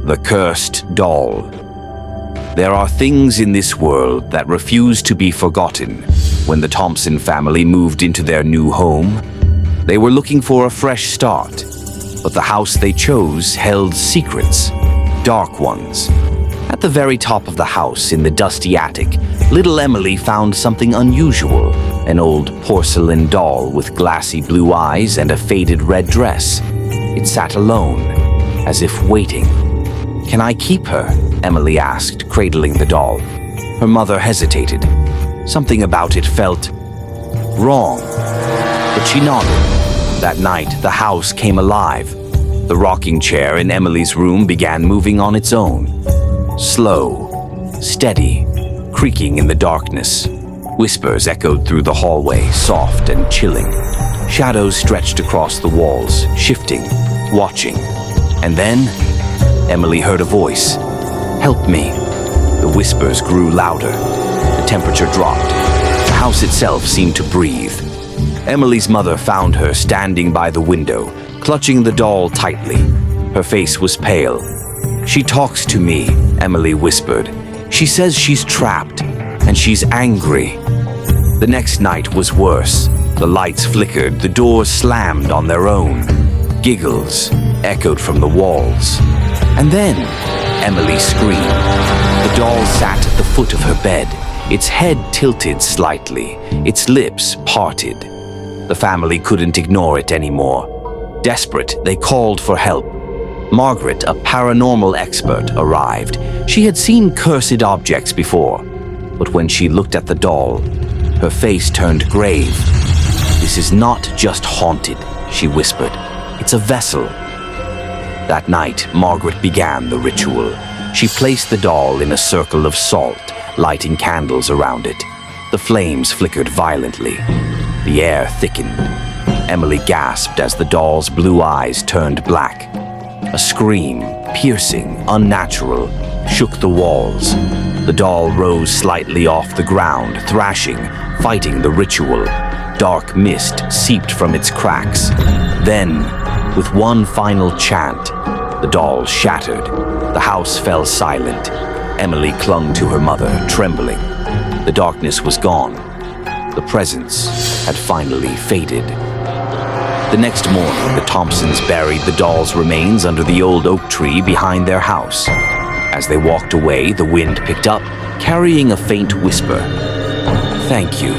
The Cursed Doll. There are things in this world that refuse to be forgotten. When the Thompson family moved into their new home, they were looking for a fresh start, but the house they chose held secrets, dark ones. At the very top of the house, in the dusty attic, little Emily found something unusual, an old porcelain doll with glassy blue eyes and a faded red dress. It sat alone, as if waiting. "Can I keep her?" Emily asked, cradling the doll. Her mother hesitated. Something about it felt wrong, but she nodded. That night, the house came alive. The rocking chair in Emily's room began moving on its own. Slow, steady, creaking in the darkness. Whispers echoed through the hallway, soft and chilling. Shadows stretched across the walls, shifting, watching. And then, Emily heard a voice. "Help me." The whispers grew louder. The temperature dropped. The house itself seemed to breathe. Emily's mother found her standing by the window, clutching the doll tightly. Her face was pale. "She talks to me," Emily whispered. "She says she's trapped, and she's angry." The next night was worse. The lights flickered, the doors slammed on their own. Giggles echoed from the walls. And then, Emily screamed. The doll sat at the foot of her bed, its head tilted slightly, its lips parted. The family couldn't ignore it anymore. Desperate, they called for help. Margaret, a paranormal expert, arrived. She had seen cursed objects before, but when she looked at the doll, her face turned grave. "This is not just haunted," she whispered. "It's a vessel." That night, Margaret began the ritual. She placed the doll in a circle of salt, lighting candles around it. The flames flickered violently. The air thickened. Emily gasped as the doll's blue eyes turned black. A scream, piercing, unnatural, shook the walls. The doll rose slightly off the ground, thrashing, fighting the ritual. Dark mist seeped from its cracks. Then, with one final chant, the doll shattered. The house fell silent. Emily clung to her mother, trembling. The darkness was gone. The presence had finally faded. The next morning, the Thompsons buried the doll's remains under the old oak tree behind their house. As they walked away, the wind picked up, carrying a faint whisper. "Thank you,"